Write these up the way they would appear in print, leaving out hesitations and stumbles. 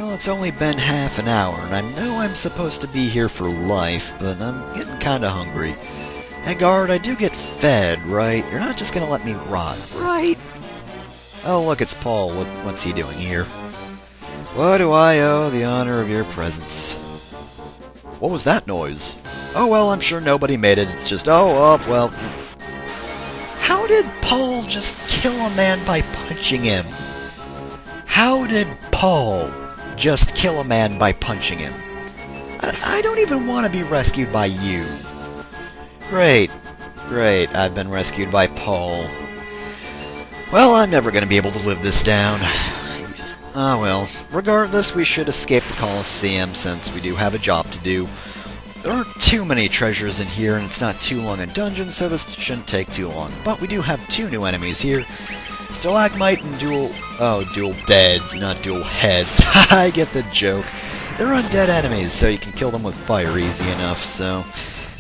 Well, it's only been half an hour, and I know I'm supposed to be here for life, but I'm getting kinda hungry. Hey, guard, I do get fed, right? You're not just gonna let me rot, right? Oh, look, it's Paul. What's he doing here? What do I owe the honor of your presence? What was that noise? Oh, well, I'm sure nobody made it. It's just, well... How did Paul just kill a man by punching him? How did Paul just kill a man by punching him? I don't even want to be rescued by you. Great, I've been rescued by Paul. Well, I'm never going to be able to live this down. Ah well, regardless, we should escape the Colosseum since we do have a job to do. There aren't too many treasures in here, and it's not too long a dungeon, so this shouldn't take too long. But we do have two new enemies here. Stalagmite and dual deads, not dual heads. I get the joke. They're undead enemies, so you can kill them with fire easy enough, so...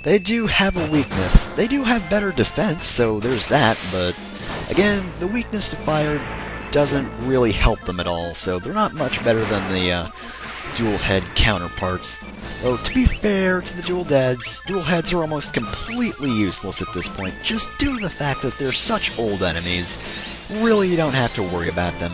They do have a weakness. They do have better defense, so there's that, but... Again, the weakness to fire doesn't really help them at all, so they're not much better than the dual head counterparts. Though, to be fair to the dual heads are almost completely useless at this point, just due to the fact that they're such old enemies. Really, you don't have to worry about them.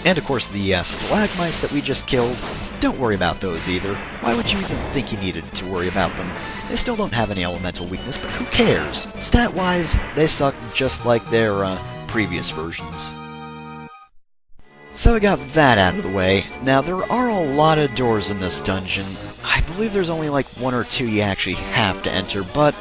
And of course, the stalagmites that we just killed, don't worry about those either. Why would you even think you needed to worry about them? They still don't have any elemental weakness, but who cares? Stat-wise, they suck just like their previous versions. So we got that out of the way. Now, there are a lot of doors in this dungeon. I believe there's only like one or two you actually have to enter, but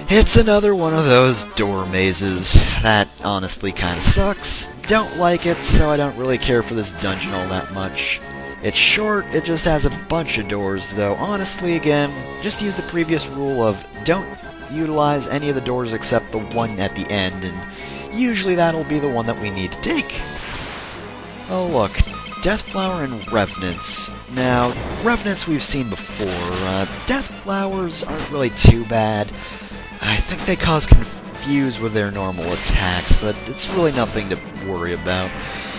it's another one of those door mazes. That honestly kind of sucks. Don't like it, so I don't really care for this dungeon all that much. It's short, it just has a bunch of doors, though honestly, again, just use the previous rule of don't utilize any of the doors except the one at the end, and usually that'll be the one that we need to take. Oh look, Deathflower and Revenants. Now, Revenants we've seen before. Deathflowers aren't really too bad. I think they cause confuse with their normal attacks, but it's really nothing to worry about.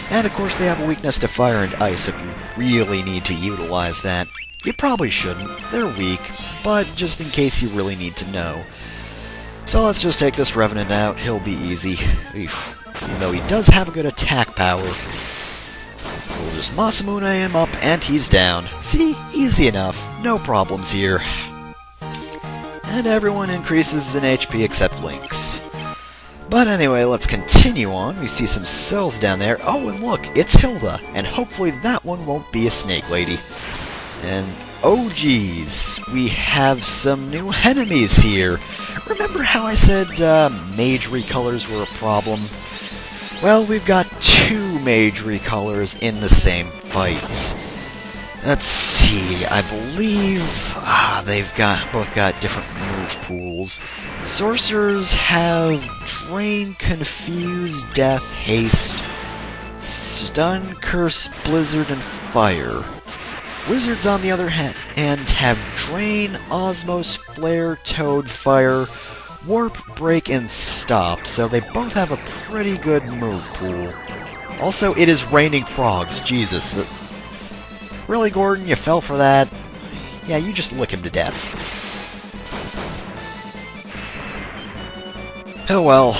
And of course they have a weakness to fire and ice if you really need to utilize that. You probably shouldn't, they're weak, but just in case you really need to know. So let's just take this Revenant out, he'll be easy. Even though he does have a good attack power. We'll just Masamune him up and he's down. See, easy enough, no problems here. And everyone increases in HP except Lynx. But anyway, let's continue on. We see some cells down there. Oh, and look, it's Hilda. And hopefully that one won't be a snake lady. And, oh geez, we have some new enemies here. Remember how I said mage recolors were a problem? Well, we've got two mage recolors in the same fight. Let's see, I believe they've both got different move pools. Sorcerers have Drain, Confuse, Death, Haste, Stun, Curse, Blizzard, and Fire. Wizards, on the other hand, have Drain, Osmos, Flare, Toad, Fire, Warp, Break, and Stop, so they both have a pretty good move pool. Also, it is raining frogs, Jesus. Really, Gordon, you fell for that? Yeah, you just lick him to death. Oh well.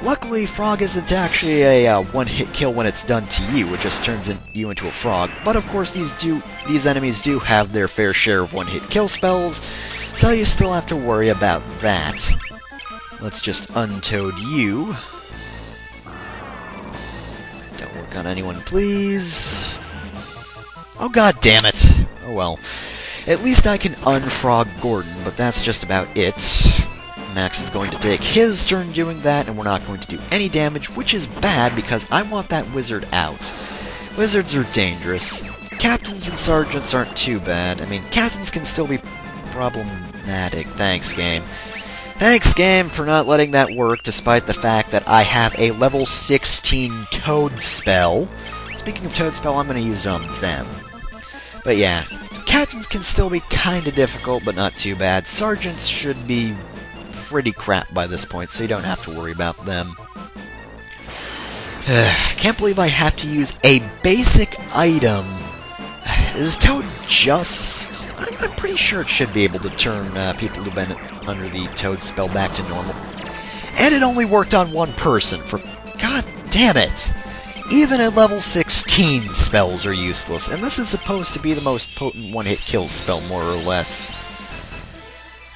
Luckily, Frog isn't actually a one-hit kill when it's done to you, it just turns you into a frog. But of course, these enemies do have their fair share of one-hit kill spells, so you still have to worry about that. Let's just untoad you. Don't work on anyone, please. Oh god damn it! Oh well. At least I can unfrog Gordon, but that's just about it. Max is going to take his turn doing that, and we're not going to do any damage, which is bad because I want that wizard out. Wizards are dangerous. Captains and sergeants aren't too bad. I mean, captains can still be problematic. Thanks, game. Thanks, game, for not letting that work, despite the fact that I have a level 16 Toad spell. Speaking of Toad spell, I'm going to use it on them. But yeah, captains can still be kinda difficult, but not too bad. Sergeants should be pretty crap by this point, so you don't have to worry about them. Can't believe I have to use a basic item. Is Toad just... I'm pretty sure it should be able to turn people who've been under the Toad spell back to normal. And it only worked on one person, for... God damn it! Even at level 16, spells are useless, and this is supposed to be the most potent one-hit kill spell, more or less.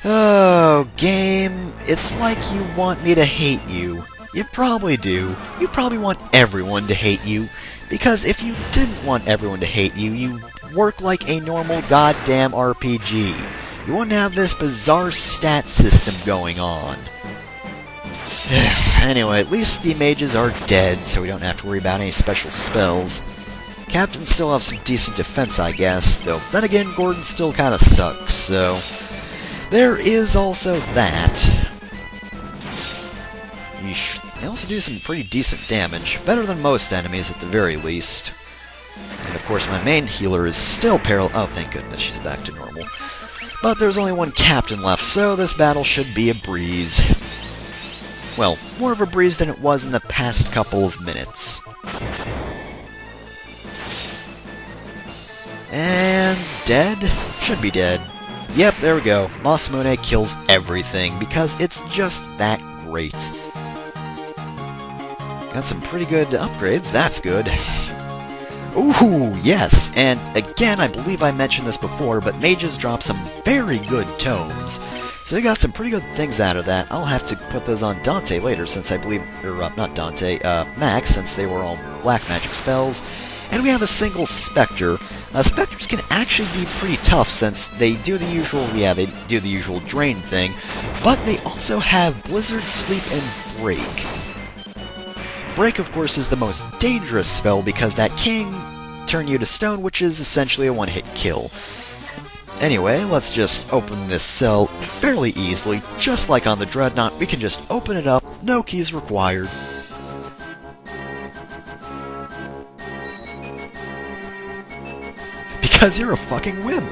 Oh, game, it's like you want me to hate you. You probably do. You probably want everyone to hate you, because if you didn't want everyone to hate you, you'd work like a normal goddamn RPG. You wouldn't have this bizarre stat system going on. Anyway, at least the mages are dead, so we don't have to worry about any special spells. Captains still have some decent defense, I guess, though then again, Gordon still kinda sucks, so... there is also that. Yeesh. They also do some pretty decent damage, better than most enemies at the very least. And of course my main healer is still oh thank goodness, she's back to normal. But there's only one captain left, so this battle should be a breeze. Well, more of a breeze than it was in the past couple of minutes. And dead? Should be dead. Yep, there we go. Masamune kills everything, because it's just that great. Got some pretty good upgrades, that's good. Ooh, yes, and again, I believe I mentioned this before, but mages drop some very good tomes. So we got some pretty good things out of that. I'll have to put those on Dante later, since I believe, or not Dante, Max, since they were all black magic spells. And we have a single Spectre. Spectres can actually be pretty tough, since they do the usual drain thing, but they also have Blizzard, Sleep, and Break. Break, of course, is the most dangerous spell, because that can turn you to stone, which is essentially a one-hit kill. Anyway, let's just open this cell fairly easily, just like on the Dreadnought. We can just open it up, no keys required. Because you're a fucking wimp!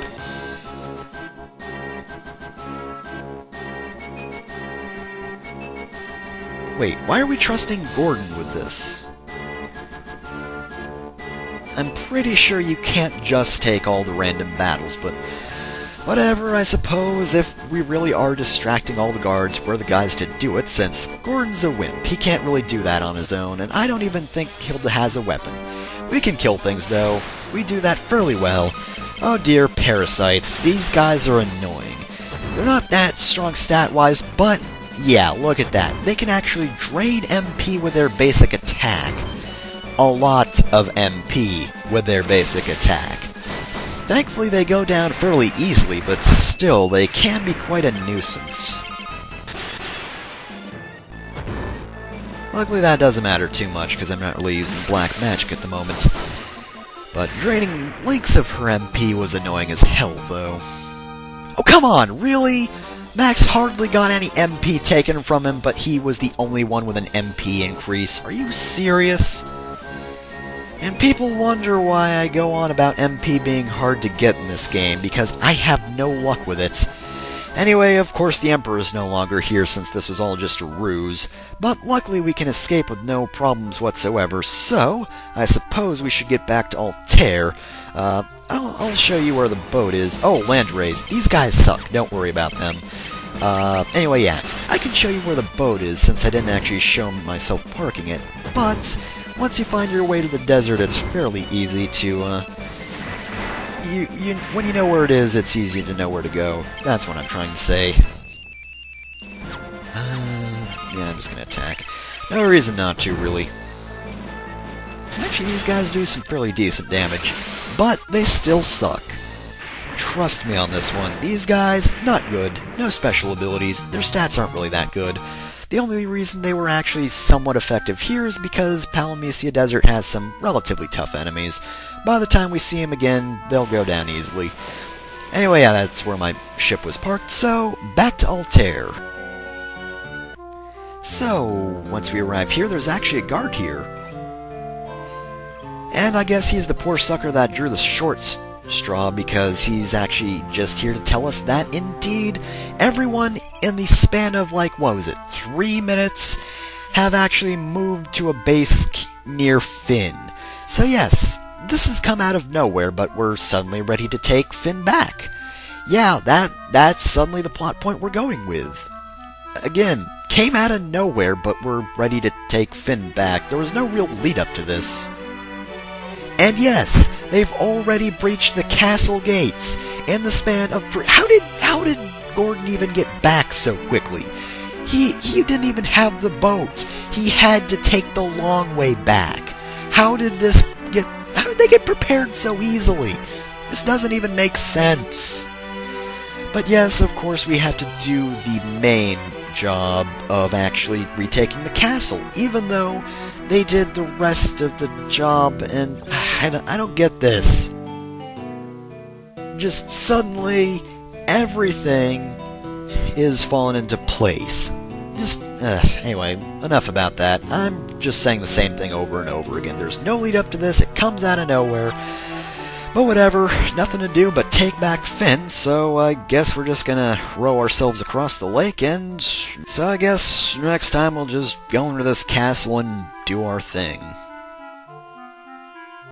Wait, why are we trusting Gordon with this? I'm pretty sure you can't just take all the random battles, but whatever, I suppose. If we really are distracting all the guards, we're the guys to do it, since Gordon's a wimp. He can't really do that on his own, and I don't even think Hilda has a weapon. We can kill things, though. We do that fairly well. Oh dear, parasites. These guys are annoying. They're not that strong stat-wise, but yeah, look at that. They can actually drain MP with their basic attack. A lot of MP with their basic attack. Thankfully they go down fairly easily, but still, they can be quite a nuisance. Luckily that doesn't matter too much, because I'm not really using black magic at the moment. But draining links of her MP was annoying as hell, though. Oh, come on, really? Max hardly got any MP taken from him, but he was the only one with an MP increase. Are you serious? And people wonder why I go on about MP being hard to get in this game, because I have no luck with it. Anyway, of course the Emperor is no longer here since this was all just a ruse, but luckily we can escape with no problems whatsoever, so I suppose we should get back to Altair. I'll show you where the boat is. Oh, Landrays. These guys suck, don't worry about them. Anyway, yeah, I can show you where the boat is since I didn't actually show myself parking it, but once you find your way to the desert, it's fairly easy to, when you know where it is, it's easy to know where to go. That's what I'm trying to say. Yeah, I'm just gonna attack. No reason not to, really. Actually, these guys do some fairly decent damage, but they still suck. Trust me on this one. These guys, not good. No special abilities. Their stats aren't really that good. The only reason they were actually somewhat effective here is because Palamecia Desert has some relatively tough enemies. By the time we see them again, they'll go down easily. Anyway, yeah, that's where my ship was parked, so back to Altair. So, once we arrive here, there's actually a guard here. And I guess he's the poor sucker that drew the short straw, because he's actually just here to tell us that, indeed, everyone in the span of, like, what was it, 3 minutes, have actually moved to a base near Finn. So yes, this has come out of nowhere, but we're suddenly ready to take Finn back. Yeah, that's suddenly the plot point we're going with. Again, came out of nowhere, but we're ready to take Finn back. There was no real lead up to this. And yes, they've already breached the castle gates in the span of... How did Gordon even get back so quickly? He didn't even have the boat. He had to take the long way back. How did they get prepared so easily? This doesn't even make sense. But yes, of course, we have to do the main job of actually retaking the castle, even though they did the rest of the job, and I don't get this. Just suddenly, everything is falling into place. Anyway, enough about that. I'm just saying the same thing over and over again. There's no lead up to this, it comes out of nowhere. But whatever, nothing to do but take back Finn, so I guess we're just gonna row ourselves across the lake, and so I guess next time we'll just go into this castle and do our thing.